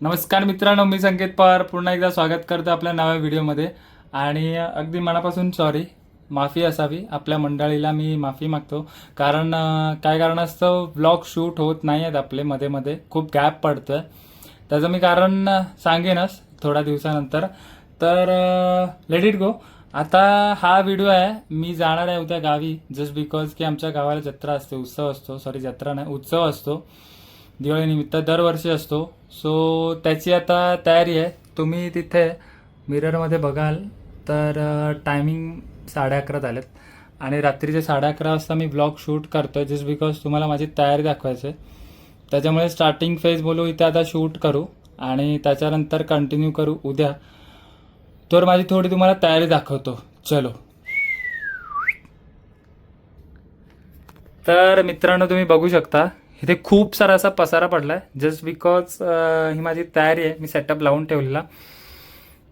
नमस्कार मित्रांनो, मी संकेत पवार पुन्हा एकदा स्वागत करतो आपल्या नव्या व्हिडिओमध्ये. आणि अगदी मनापासून सॉरी, माफी असावी आपल्या मंडळीला, मी माफी मागतो. कारण काय कारणास्तव व्लॉग शूट होत नाही आहेत आपले, मध्ये मध्ये खूप गॅप पडतो आहे. त्याचं मी कारण सांगेनच थोड्या दिवसानंतर. तर लेट इट गो. आता हा व्हिडिओ आहे, मी जाणार आहे उद्या गावी, जस्ट बिकॉज की आमच्या गावाला जत्रा असते, उत्सव असतो, सॉरी जत्रा नाही, उत्सव असतो, दिवाळीनिमित्त दरवर्षी असतो. सो त्याची आता तयारी आहे. तुम्ही तिथे मिररमध्ये बघाल तर टायमिंग 11:30 झालेत आणि रात्रीचे 11:30 वाजता मी ब्लॉग शूट करतो आहे, जस्ट बिकॉज तुम्हाला माझी तयारी दाखवायची आहे. त्याच्यामुळे स्टार्टिंग फेज बोलू इथे आता शूट करू आणि त्याच्यानंतर कंटिन्यू करू उद्या. तर माझी थोडी तुम्हाला तयारी दाखवतो, चलो. तर मित्रांनो, तुम्ही बघू शकता इथे खूप सारा असा पसारा पडला आहे, जस्ट बिकॉज ही माझी तयारी आहे, मी सेटअप लावून ठेवलेला.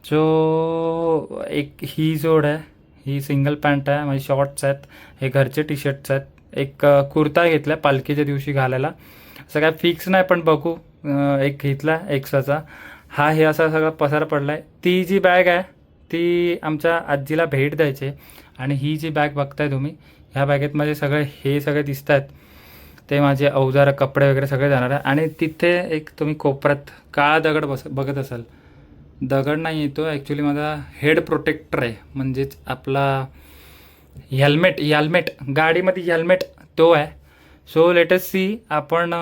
जो एक ही जोड आहे, ही सिंगल पॅन्ट आहे, माझी शॉर्ट्स आहेत, हे घरचे टी शर्ट्स आहेत, एक कुर्ता घेतला आहे पालखीच्या दिवशी घालायला. असं काय फिक्स नाही, पण बघू. एक घेतला एक्स्ट्राचा. हा हे असा सगळा पसारा पडला आहे. ती जी बॅग आहे ती आमच्या आजीला भेट द्यायची. आणि ही जी बॅग बघताय तुम्ही, ह्या बॅगेत माझे सगळे हे सगळे दिसत आहेत, ते माझे अवजार, कपडे वगैरे सगळे जाणार आहे. आणि तिथे एक तुम्ही कोपऱ्यात काळा दगड बघत असाल. दगड नाही येतो, ॲक्च्युली माझा हेड प्रोटेक्टर आहे, म्हणजेच आपला हेल्मेट गाडीमध्ये हेल्मेट तो आहे. सो लेटेस्ट सी, आपण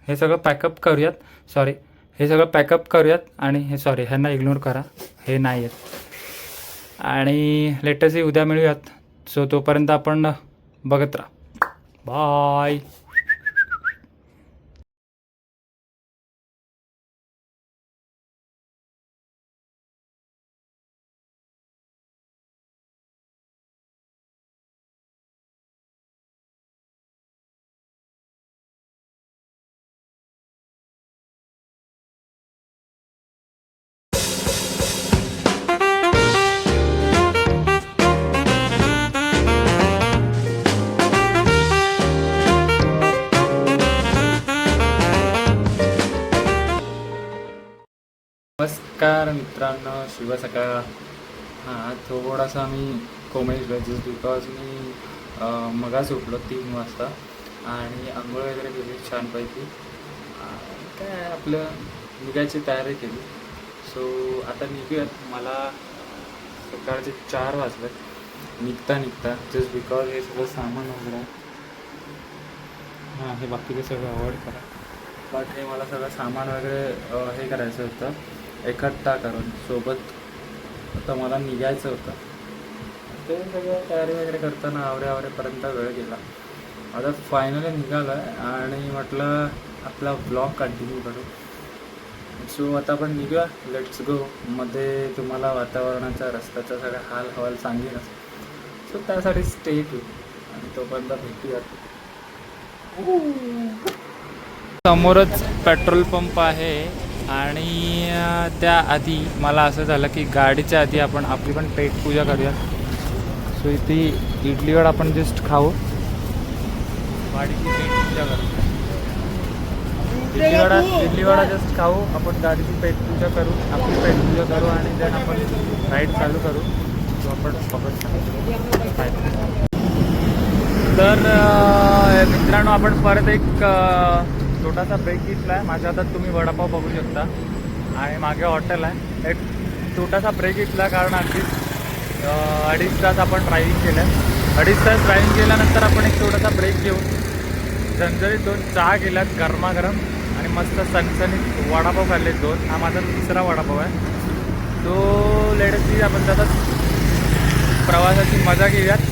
हे सगळं पॅकअप करूयात. सॉरी, हे सगळं पॅकअप करूयात. आणि हे सॉरी, ह्यांना इग्नोर करा, हे नाही आहेत. आणि लेटेस्ट सी उद्या मिळूयात. सो तोपर्यंत आपण बघत राहा. बाय. नमस्कार मित्रांनो, शुभ सकाळ. हां, थोडासा मी कोमेजलो, जस्ट बिकॉज मी मगाच उठलो 3 वाजता आणि आंघोळ वगैरे केली छानपैकी. काय आपलं निघायची तयारी केली. सो आता निघूयात. मला सकाळचे 4 वाजलेत निघता जस्ट बिकॉज हे सगळं सामान वगैरे आहे. हां, हे बाकीचे सगळं अवॉइड करा. बट हे मला सगळं सामान वगैरे हे करायचं होतं, एकट्ठा करून सोबत. आता मला निघायचं होतं, ते सगळं तयारी वगैरे करताना आवरेपर्यंत वेळ गेला. आता फायनली निघालो आहे आणि म्हटलं आपला ब्लॉग कंटिन्यू करू. सो आता आपण निघूया, लेट्स गो. मध्ये तुम्हाला वातावरणाचा, रस्त्याचा सगळा हाल हवाल सांगेनच. सो त्यासाठी स्टे टू आणि तोपर्यंत भेटूयात. समोरच पेट्रोल पंप आहे आणि त्याआधी मला असं झालं की गाडीच्या आधी आपण आपली पण पेटपूजा करूया. सो इथे इडली वडा आपण जस्ट खाऊ, गाडीची पेटपूजा करू. इडली वडा जस्ट खाऊ, आपण गाडीची पेटपूजा करू, आपली पेटपूजा करू आणि देन आपण राईड चालू करू. सो आपण बघत तर मित्रांनो, आपण परत एक छोटासा ब्रेक घेतला आहे. माझ्या हातात तुम्ही वडापाव बघू शकता आणि मागे हॉटेल आहे. एक छोटासा ब्रेक घेतला कारण अगदी 2.5 तास आपण ड्रायव्हिंग केलं आहे. 2.5 तास ड्रायव्हिंग केल्यानंतर आपण एक छोटासा ब्रेक घेऊन झणझणीत 2 चहा केल्यात गरमागरम आणि मस्त सणसणीत वडापाव खाल्ले 2. हा माझा 3रा वडापाव आहे. तो लेटेस्ट आपण त्याचाच प्रवासाची मजा घेऊयात.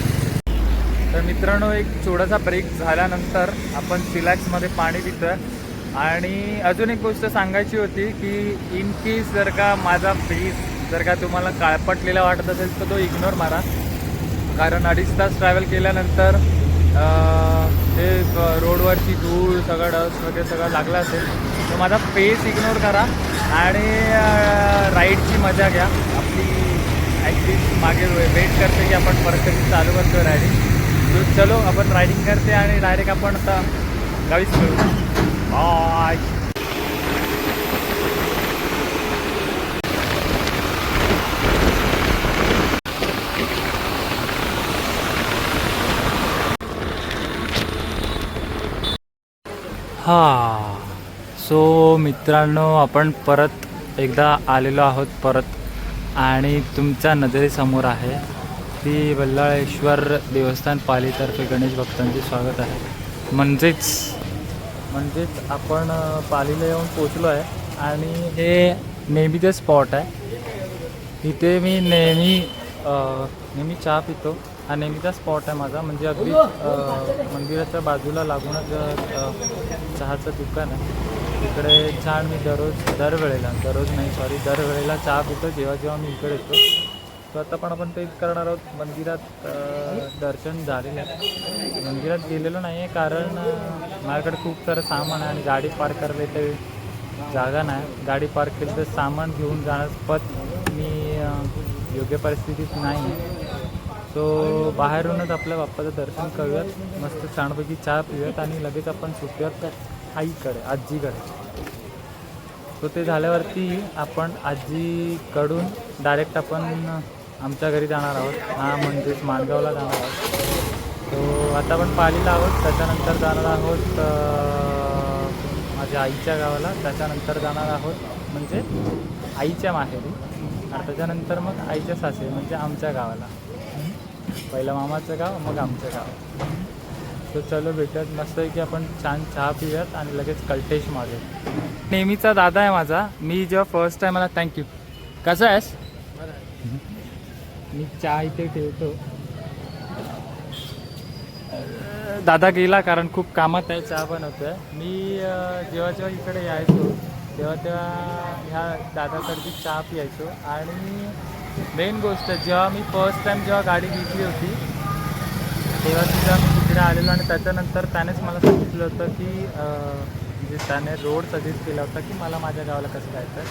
तर मित्रांनो, एक छोटासा ब्रेक झाल्यानंतर आपण सिलॅक्समध्ये पाणी पितो आहे. आणि अजून एक गोष्ट सांगायची होती की इन केस जर का माझा फेस जर का तुम्हाला काळपटलेला वाटत असेल तर तो इग्नोर मारा. कारण 2.5 तास ट्रॅव्हल केल्यानंतर ते रोडवरची धूळ, सगळं डस्ट वगैरे सगळं लागलं असेल तर माझा फेस इग्नोर करा आणि राईडची मजा घ्या. आपली ॲक्टिव्ह मागे वेट करते की आपण परत कधी चालू करतो रायडिंग. चलो आपण रायडिंग करते आणि डायरेक्ट आपण आता गावीच मिळू. बाय. हा सो मित्रांनो, आपण परत एकदा आलेलो आहोत परत आणि तुमच्या नजरेसमोर आहे ती बल्लाळेश्वर देवस्थान पालीतर्फे गणेश भक्तांचे स्वागत आहे. म्हणजेच आपण पालीला येऊन पोचलो आहे आणि हे नेहमीचे स्पॉट आहे. इथे मी नेहमी चहा पितो. हा नेहमीचा स्पॉट आहे माझा. म्हणजे अगदी मंदिराच्या बाजूला लागूनच चहाचं दुकान आहे. इकडे छान मी दरवेळेला चहा पितो जेव्हा मी इकडे येतो. तर आता पण आपण तेच करणार आहोत. मंदिरात दर्शन झालेलं आहे. मंदिरात गेलेलो नाही आहे कारण माझ्याकडे खूप सारं सामान आहे आणि गाडी पार्क करायला इथे जागा नाही. गाडी पार्क केली तर सामान घेऊन जाण्यास पत मी योग्य परिस्थितीत नाही. सो बाहेरूनच आपल्या बाप्पाचं दर्शन करूयात, मस्त छानपैकी चहा पिऊयात आणि लगेच आपण सुटूयात आईकडे, आजीकडे. सो ते झाल्यावरती आपण आजीकडून डायरेक्ट आपण आमच्या घरी जाणार आहोत. हा म्हणजेच माणगावला जाणार आहोत. सो आता आपण पालीला आहोत, त्याच्यानंतर जाणार आहोत माझ्या आईच्या गावाला, त्याच्यानंतर जाणार आहोत म्हणजे आईच्या माहेरी आणि त्याच्यानंतर मग आईच्या सासरी म्हणजे आमच्या गावाला. पहिलं मामाचं गाव, मग आमचं गाव. तो चलो भेटत मस्त आहे की आपण छान चहा पिऊयात आणि लगेच कल्टेश मारूयात. नेहमीचा दादा आहे माझा. मी जेव्हा फर्स्ट टाईम मला थँक्यू. कसं आहेस? मी चहा इथे ठेवतो. दादा गेला कारण खूप कामात आहे, चहा बनवतो आहे. मी जेव्हा इकडे यायचो तेव्हा ह्या दादाकडची चहा पियायचो. आणि मेन गोष्ट, जेव्हा मी फर्स्ट टाईम गाडी घेतली होती तेव्हा मी तिकडे आलेलो आणि त्याच्यानंतर त्यानेच मला सांगितलं होतं की म्हणजे त्याने रोड सजेस्ट केला होता की मला माझ्या गावाला कसं जायचं.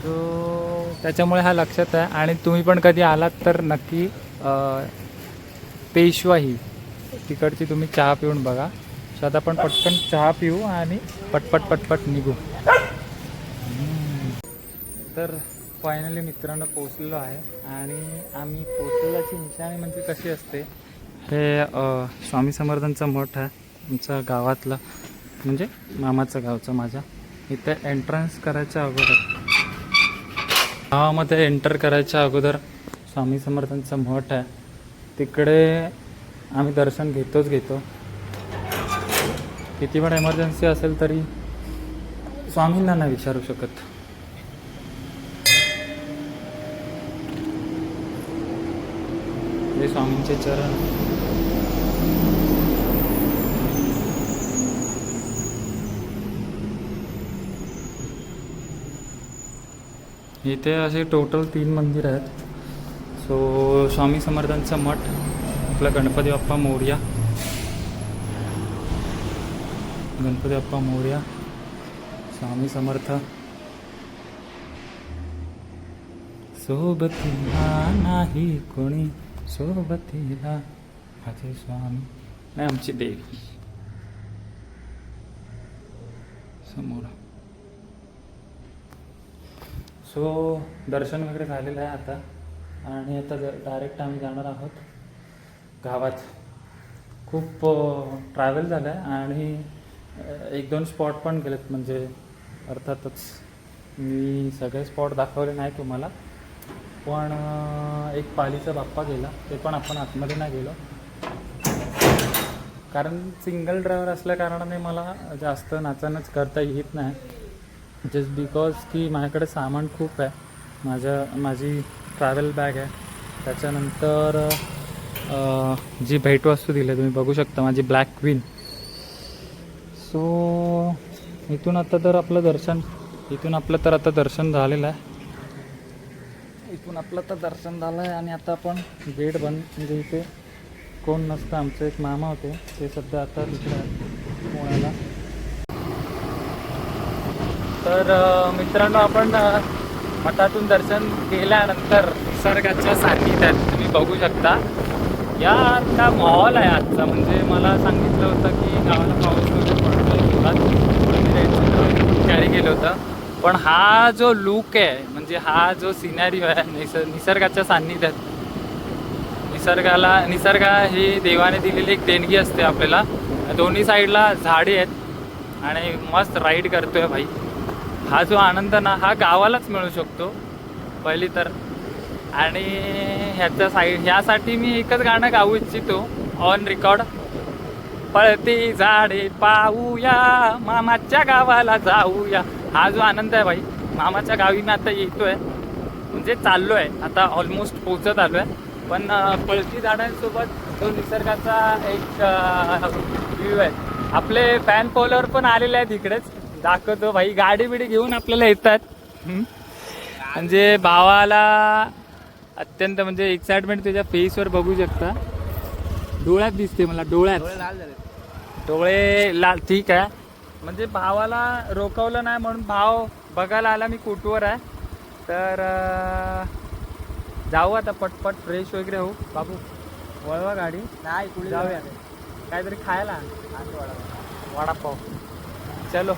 सो त्याच्यामुळे हा लक्षात आहे. आणि तुम्ही पण कधी आलात तर नक्की पेशवाही तिकडची तुम्ही चहा पिऊन बघा. सो आता आपण पटकन चहा पिऊ आणि पटपट निघू. तर फायनली मित्रांनो पोचलेलो आहे आणि आम्ही पोचलेल्याची निशाणी म्हणजे कशी असते, हे स्वामी समर्थांचा मठ आहे आमच्या गावातला, म्हणजे मामाचं गावचं माझ्या. इथे एंट्रन्स करायच्या अगोदर, गावामध्ये एंटर करायच्या अगोदर स्वामी समर्थांचा मठ आहे. तिकडे आम्ही दर्शन घेतो. किती पण एमर्जन्सी असेल तरी स्वामींना नाही विचारू शकत. हे स्वामींचे चरण. इथे असे टोटल 3 मंदिर आहेत. सो स्वामी समर्थांचा मठ, आपला गणपती बाप्पा मोरया, स्वामी समर्थ. सोबतीला नाही कोणी, सोबतीला माझे स्वामी नाही आमची देवी समोर. सो दर्शन वगैरे झालेलं आहे आता आणि आता डायरेक्ट आम्ही जाणार आहोत गावात. खूप ट्रॅव्हल झालं आहे आणि 1-2 स्पॉट पण गेलेत. म्हणजे अर्थातच मी सगळे स्पॉट दाखवले नाही तुम्हाला, पण एक पालीचा बाप्पा गेला, ते पण आपण आतमध्ये नाही गेलो कारण सिंगल ड्रायव्हर असल्या कारणाने मला जास्त नाचानच करता येत नाही. जस्ट बिकॉज की माझ्याकडे सामान खूप आहे. माझी ट्रॅव्हल बॅग आहे, त्याच्यानंतर जी भेटवस्तू दिली आहे तुम्ही बघू शकता, माझी ब्लॅक क्वीन. सो इथून आता तर आपलं दर्शन झालेलं आहे. आणि आता आपण गेट बंद, म्हणजे इथे कोण नसतं. आमचे एक मामा होते, ते सध्या आता तिकडे पुण्याला. तर मित्रांनो, आपण मठातून दर्शन केल्यानंतर निसर्गाच्या सान्निध्यात तुम्ही बघू शकता यार का माहोल आहे आजचा. म्हणजे मला सांगितलं होतं की गावाला पाऊस वगैरे पडतो, कॅरी केलं होतं, पण हा जो लुक आहे, म्हणजे हा जो सिनॅरिओ आहे निसर्गाच्या सान्निध्यात, निसर्ग ही देवाने दिलेली एक देणगी असते आपल्याला. दोन्ही साईडला झाडे आहेत आणि मस्त राईड करतोय भाई. हा जो आनंद ना हा गावालाच मिळू शकतो पहिली तर. आणि ह्यासाठी मी एकच गाणं गाऊ इच्छितो ऑन रेकॉर्ड. पळती झाडे पाहूया मामाच्या गावाला जाऊया. हा जो आनंद आहे भाई, मामाच्या गावी मी आता येतोय, म्हणजे चाललोय आता, ऑलमोस्ट पोहोचत आलोय. पण पळती झाडांसोबत तो निसर्गाचा एक व्ह्यू आहे. आपले फॅन फॉलोअर पण आलेले आहेत इकडेच, दाखवतो भाई. गाडी बिडी घेऊन आपल्याला येतात. म्हणजे भावाला अत्यंत म्हणजे एक्साइटमेंट त्याच्या फेसवर बघू शकता. डोळ्यात दिसते मला, डोळ्यात डोळे लाल. ठीक आहे, म्हणजे भावाला रोखवलं नाही म्हणून भाव बघायला आला. मी कुटवर आहे तर जाऊ आता पटपट फ्रेश वगैरे होऊ. बाबू वळवा गाडी, नाही पुढे जाऊया काहीतरी खायला. वडापाव. चलो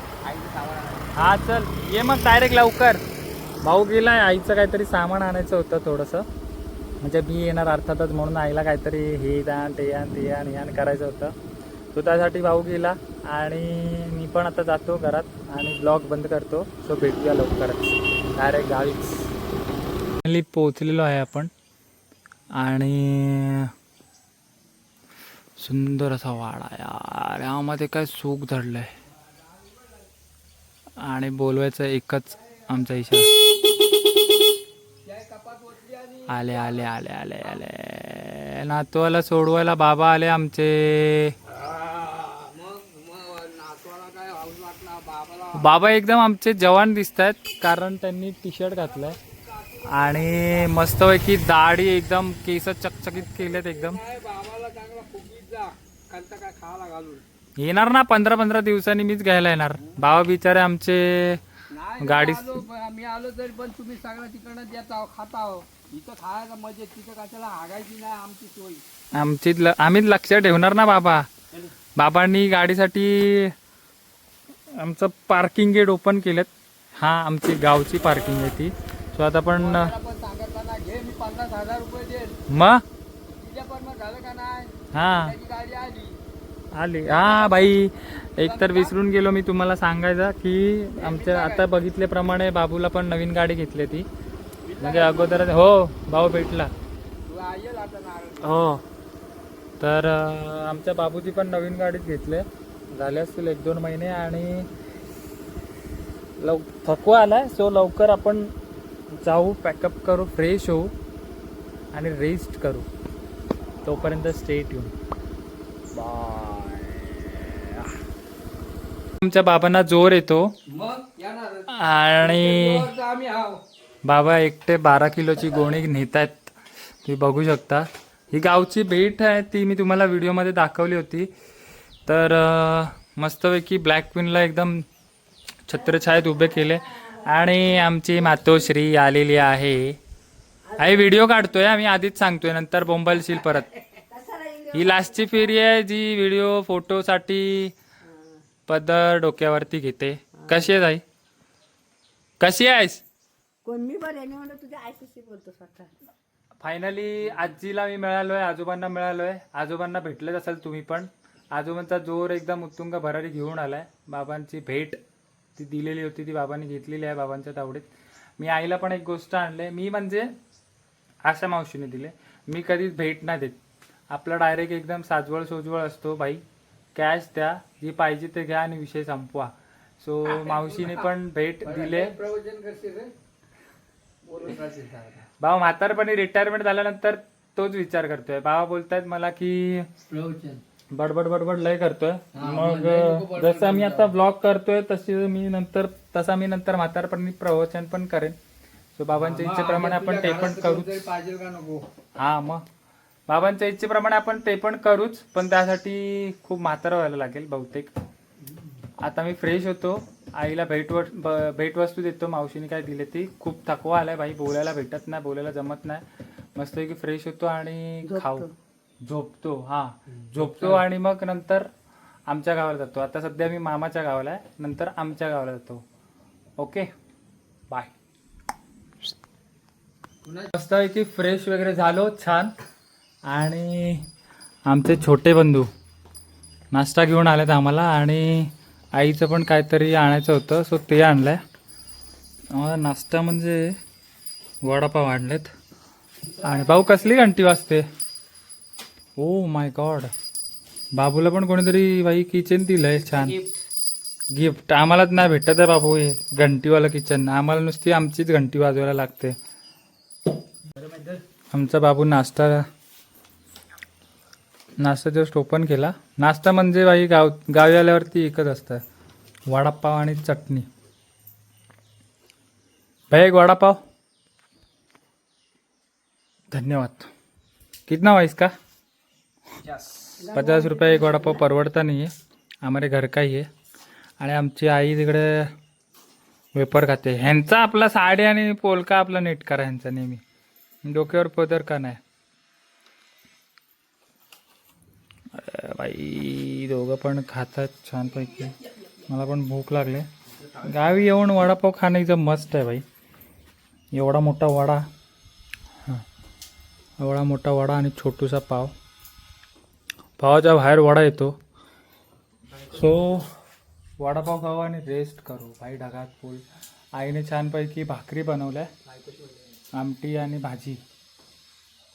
हा चल ये मग डायरेक्ट लवकर. भाऊ गेलाय, आईचं काहीतरी सामान आणायचं होतं थोडंसं, म्हणजे मी येणार अर्थातच म्हणून आईला काहीतरी हे आण ते आण ते आण हे आण करायचं होतं. तो त्यासाठी भाऊ गेला आणि मी पण आता जातो घरात आणि ब्लॉग बंद करतो. सो भेटूया लवकरच डायरेक्ट गावीच. फायनली पोचलेलो आहे आपण आणि सुंदर असा वाडा. यार यामध्ये काय सुख धडलंय आणि बोलवायचं एकच आमचा इशारा. आले आले आले आले आले नातवाला सोडवायला बाबा आले आमचे. बाबा एकदम आमचे जवान दिसत आहेत कारण त्यांनी टी शर्ट घातलाय आणि मस्तपैकी दाढी एकदम केस चकचकीत केलेत एकदम. येणार ना 15-15 दिवसांनी मीच घ्यायला येणार. बाबा बिचारे आमचे गाडी. मी आलो तरी पण तुम्ही सगळं तिकडनं देता खाता. इथं खायला मजा, तिथं कशाला हागायची नाही आमची सोय. आम्हीच लक्ष ठेवणार ना बाबा. बाबांनी गाडीसाठी आमचं पार्किंग गेट ओपन केलेत. हा आमची गावची पार्किंग आहे ती. सो आता पण सांगितलं ना घे, मी 50,000 रुपये देईल. मग तिच्या पण झालं का नाही. हा त्याची गाडी आली. हा भाई, एक तर विसरून गेलो मी तुम्हाला सांगायचं की आमच्या आता बघितल्याप्रमाणे बाबूला पण नवीन गाडी घेतली ती. म्हणजे अगोदर हो भाऊ भेटला हो. तर आमच्या बाबूची पण नवीन गाडीच घेतले, झाले असतील 1-2 महिने आणि थकवा आलाय. सो लवकर आपण जाऊ, पॅकअप करू, फ्रेश होऊ आणि रेस्ट करू. तोपर्यंत स्टे ट्यून. बाय. आमच्या बाबांना जोर येतो आणि बाबा एकटे 12 किलोची गोणी नेत आहेत. तुम्ही बघू शकता. ही गावची भेट आहे, ती मी तुम्हाला व्हिडिओमध्ये दाखवली होती. तर मस्तपैकी ब्लॅक क्वीनला एकदम छत्रछायेत उभे केले आणि आमची मातोश्री आलेली आहे. आई व्हिडिओ काढतोय, आम्ही आधीच सांगतोय, नंतर बोंबलशील परत. ही लास्टची फेरी आहे जी व्हिडिओ फोटोसाठी पदर डोक्यावरती घेते. कशी आहेस आई? कशी आहेस? कोण मी बरे नाही म्हणलं, तुझ्या आयसीसी बोलतो स्वतः. फायनली आजीला मी मिळालोय, आजोबांना मिळालोय. आजोबांना भेटलेच असेल तुम्ही पण. आजोबांचा जोर एकदम उत्तुंग भरारी घेऊन आलाय. बाबांची भेट ती दिलेली होती, ती बाबांनी घेतलेली आहे बाबांच्या तावडीत. मी आईला पण एक गोष्ट आणले, मी म्हणजे आशा मावशीने दिले. मी कधीच भेट नाही देत, आपला डायरेक्ट एकदम साजवळ सोजवळ असतो भाई. कॅश द्या, जी पाहिजे ते घ्या आणि विषय संपवा. सो मावशीने पण भेट दिले. बाबा म्हातारपणी रिटायरमेंट झाल्यानंतर तोच विचार करतोय. बाबा बोलतायत मला की बडबड बडबड लय करतोय. मग जसं मी आता ब्लॉग करतोय तसा मी नंतर म्हातारपणी प्रवचन पण करेन. सो बाबांच्या इच्छेप्रमाणे आपण ते पण करूच. हा मग बाबांच्या इच्छेप्रमाणे आपण ते पण करूच, पण त्यासाठी खूप म्हातारं व्हायला लागेल बहुतेक. आता मी फ्रेश होतो, आईला भेटवस्तू देतो. मावशीने काय दिले ती. खूप थकवा आलाय भाई, बोलायला भेटत नाही, बोलायला जमत नाही. मस्तपैकी फ्रेश होतो आणि झोपतो. हा झोपतो आणि मग नंतर आमच्या गावाला जातो. आता सध्या मी मामाच्या गावाला आहे, नंतर आमच्या गावाला जातो. Okay bye. मस्तपैकी फ्रेश वगैरे झालो छान आणि आमचे छोटे बंधू नाश्ता घेऊन आलेत आम्हाला आणि आईचं पण काहीतरी आणायचं होतं सो ते आणलंय. नाश्ता म्हणजे वडापाव आणलेत. आणि भाऊ कसली घंटी वाजते. Oh my God. बाबूला पण कोणीतरी बाई किचन दिलंय छान गिफ्ट. आम्हालाच नाही भेटत आहे बाबू हे घंटीवाला किचन. आम्हाला नुसती आमचीच घंटी वाजवायला लागते. आमचा बाबू नाश्ता जस्ट ओपन केला. नाश्ता म्हणजे बाई गावी आल्यावरती एकच असतं, वडापाव आणि चटणी. भाई एक वडापाव. धन्यवाद. कितना वाइस का? 50 रुपये एक वडापाव परवडता नाही आहे. हमारे घर का ही आहे. आणि आमची आई तिकडे वेपर खाते. ह्यांचा आपला साडी आणि पोलका आपला नीट करा ह्यांचा नेहमी. डोक्यावर पदर का नाही. बाई दोघं पण खातात छानपैकी. मला पण भूक लागले. गावी येऊन वडापाव खाणं एकदम मस्त आहे बाई. एवढा मोठा वडा, हां एवढा मोठा वडा आणि छोटूसा पाव. पावाच्या बाहेर वडा येतो. सो वडापाव खाऊ आणि रेस्ट करू भाई. ढगात फुल. आईने छानपैकी भाकरी बनवल्या, आमटी आणि भाजी.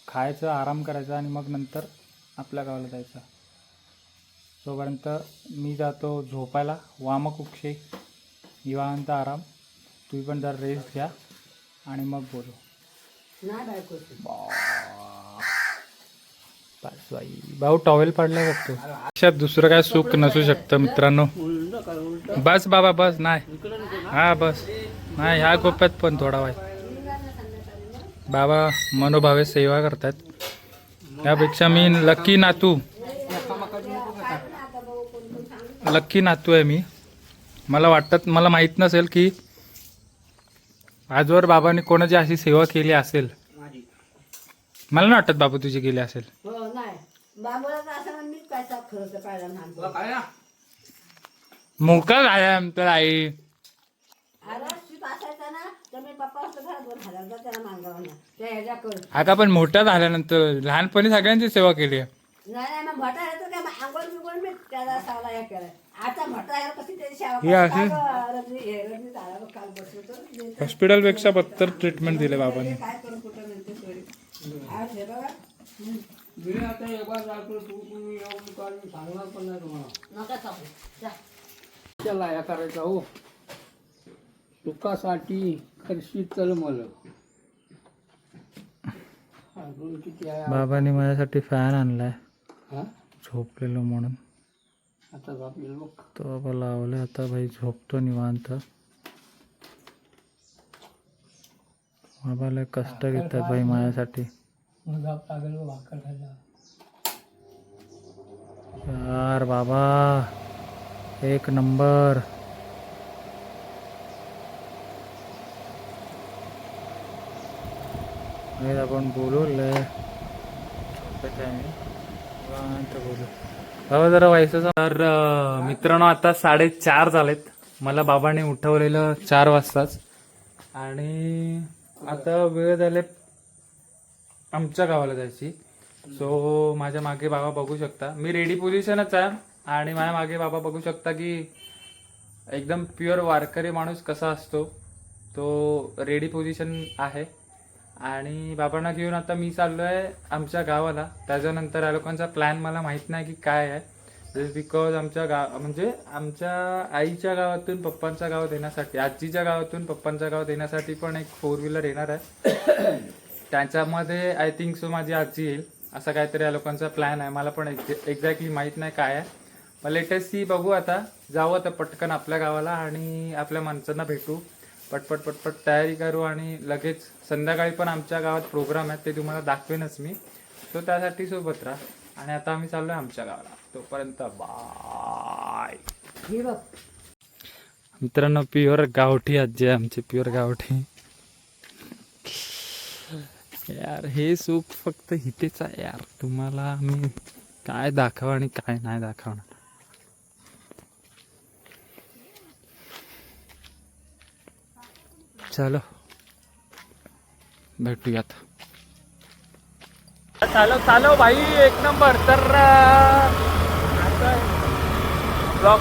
खायचं, आराम करायचा आणि मग नंतर आपल्या गावाला जायचं. तोपर्यंत मी जातो झोपायला. वामकुक्षे निवांत आराम. तुम्ही पण जरा रेस्ट घ्या आणि मग बोलू. नाही बायको बस बाई. भाऊ टॉवेल पाडलाय बघतो. अशात दुसरं काय सुख नसू शकतं मित्रांनो. बस बाबा बस. नाही हा बस. नाही ह्या गोप्यात पण थोडा वाय. बाबा मनोभावे सेवा करतात. यापेक्षा मी लकी नातू आहे मी. मला माहीत नसेल की आजवर बाबांनी कोणाची अशी सेवा केली असेल. मला नाही वाटत बाबू तुझी केली असेल. हो नाही बाबूला तर असं म्हणून मीच पैसा खरं तर पाहिला लहान. मोका झाल्या तर आई. अरे शिप असायचा ना तर मी पप्पा असतो घरात 2,000 त्याला मागावं ना त्या ह्याच्या कर. आता पण मोठा झाल्यानंतर लहानपणी सगळ्यांची सेवा केली आहे. नाही मग भटा आहे तर काय मग आंघोळ बिंगोळ मी त्याला सावला हे केलं. आता भटा आहे कशी त्याची सेवा हे अशी रजनी झाला बघ काल बसलो. हॉस्पिटलपेक्षा बत्तर ट्रीटमेंट दिले बाबांनी. काय करून कुठं म्हणते सोडी आज हे बघा. मी आता एकदा जातो. तुम्ही येऊन काढून सांगणार पण नाही तुम्हाला. नका सांगू जा. त्याला या करायचा हो. सुखासाठी करशी तळमळ. अजून किती आहे? बाबांनी माझ्यासाठी फॅन आणलाय हा झोपलेलो म्हणून. आता झोपलेलो बघ. तो बाबा लावले. आता भाई झोपतो निवांत. बाबाला कष्ट घेतात भाई माझ्यासाठी. मग झोप लागेल बघ भाकर खायला. यार बाबा एक नंबर. आपण बोलू लय बोलू बाबा जरा व्हायचं. तर मित्रांनो आता 4:30 झालेत. मला बाबाने उठवलेलं 4 वाजताच. आणि आता वेळ झाले आमच्या गावाला जायची. सो माझ्या मागे बाबा बघू शकता. मी रेडी पोझिशनच आहे. आणि माझ्या मागे बाबा बघू शकता की एकदम प्युअर वारकरी माणूस कसा असतो तो रेडी पोझिशन आहे. आणि बाबांना घेऊन आता मी चाललो आहे आमच्या गावाला. त्याच्यानंतर या लोकांचा प्लॅन मला माहीत नाही की काय आहे. जस्ट बिकॉज आमच्या म्हणजे आमच्या आईच्या गावातून पप्पांच्या गावात येण्यासाठी, आजीच्या गावातून पप्पांच्या गावात येण्यासाठी पण एक 4 व्हीलर येणार आहे. त्याच्यामध्ये आय थिंक सो माझी आजी येईल असा काहीतरी या लोकांचा प्लॅन आहे. मला पण एक्झॅक्टली माहीत नाही काय आहे. मग लेटेस्ट ती बघू. आता जाऊ आता पटकन आपल्या गावाला आणि आपल्या माणसांना भेटू. पटपट तयारी करू आणि लगेच संध्याकाळी पण आमच्या गावात प्रोग्राम आहेत ते तुम्हाला दाखवेनच मी. तो त्यासाठी सोबत राहा. आणि आता आम्ही चाललोय आमच्या गावाला. तोपर्यंत बाय. मित्रांनो प्युअर गावठी आजी आहे आमची. प्युअर गावठी. यार हे सुख फक्त इथेच आहे यार. तुम्हाला आम्ही काय दाखव आणि काय नाही दाखवणार. चलो भेटूयात. चालो भाई एक नंबर. तर आता ब्लॉग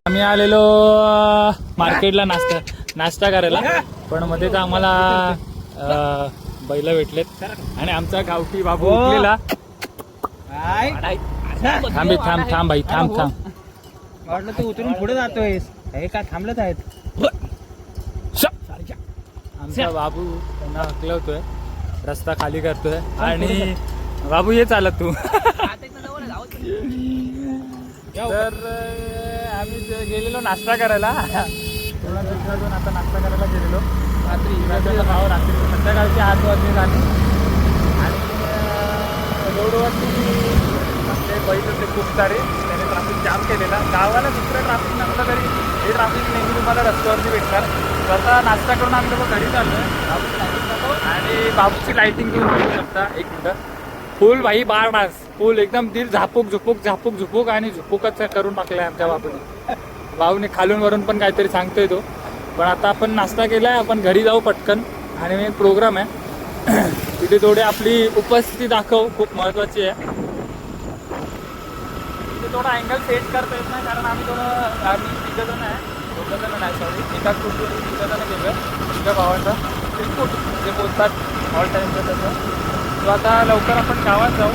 आम्ही आलेलो मार्केटला नाश्ता करायला, पण मध्ये तर आम्हाला बैल भेटलेत आणि आमचा गावठी बाबू उठलेला. थांब भाई थांब. वाटलं तू उतरून पुढे जातोय, हे काय थांबलंच आहेत. आमचा बाबू त्यांना हकलवतोय, रस्ता खाली करतोय आणि बाबू ये चालत तू. तर आम्ही गेलेलो नाश्ता करायला, थोडा दिवसातून आता नाश्ता करायला गेलेलो. रात्री संध्याकाळची 8 वाजले झाले आणि रोडवरती ते बैल होते खूप सारे, त्याने ट्रॅफिक जाम केलेला. गावाला दुसरं ट्रॅफिक नसलं तरी हे ट्रॅफिक नेहमी तुम्हाला रस्त्यावरती भेटणार. स्वतः नाश्ता करून आम्ही लोक घरी चाललोय आणि बाबूची लाईटिंग घेऊन बघू शकता. एक मिनटं, फुल भाई बार डान्स, फुल एकदम दिल झापूक झुपूक आणि झुपूकच करून टाकलाय आमच्या बाबूने. भाऊने खालून वरून पण काहीतरी सांगतोय तो. पण आता आपण नाश्ता केलाय, आपण घरी जाऊ पटकन आणि एक प्रोग्राम आहे तिथे थोडी आपली उपस्थिती दाखव, खूप महत्वाची आहे. तिथे थोडा अँगल सेट करता येत नाही कारण आम्ही 3 जण आहे, 2 जण नाही सॉरी, एकाच कुटुंब 3 जण गेलो. तुमच्या भावांचा जे बोलतात ऑल टाईमचं तसं. तो आता लवकर आपण गावात जाऊ.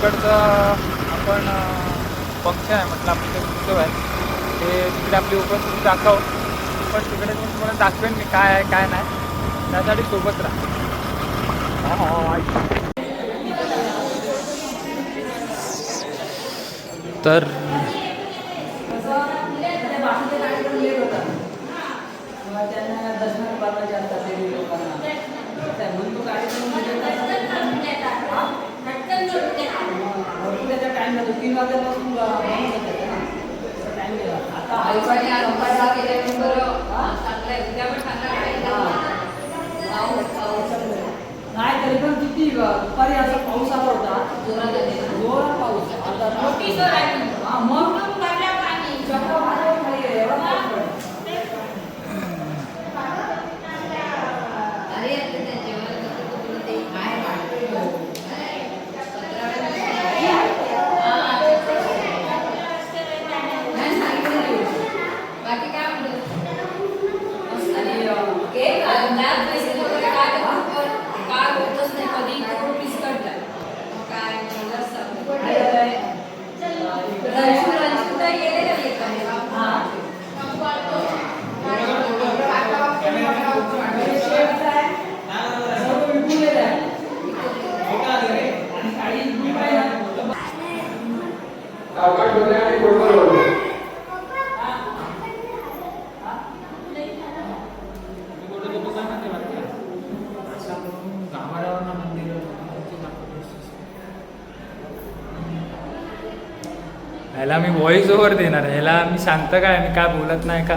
तिकडचं आपण फंक्शन आहे म्हटलं, आपलं ते उत्सव आहे, ते तिकडे आपली उपस्थिती दाखव. पण तिकडे तुम्हाला दाखवेन मी काय आहे काय नाही, त्यासाठी सोबत राहा. तर नाही तरी पण किती दुपारी असा पाऊस आला होता, जोरात पाऊस. ह्याला मी व्हॉइस ओव्हर देणार आहे, ह्याला मी शांत काय, मी काय बोलत नाही का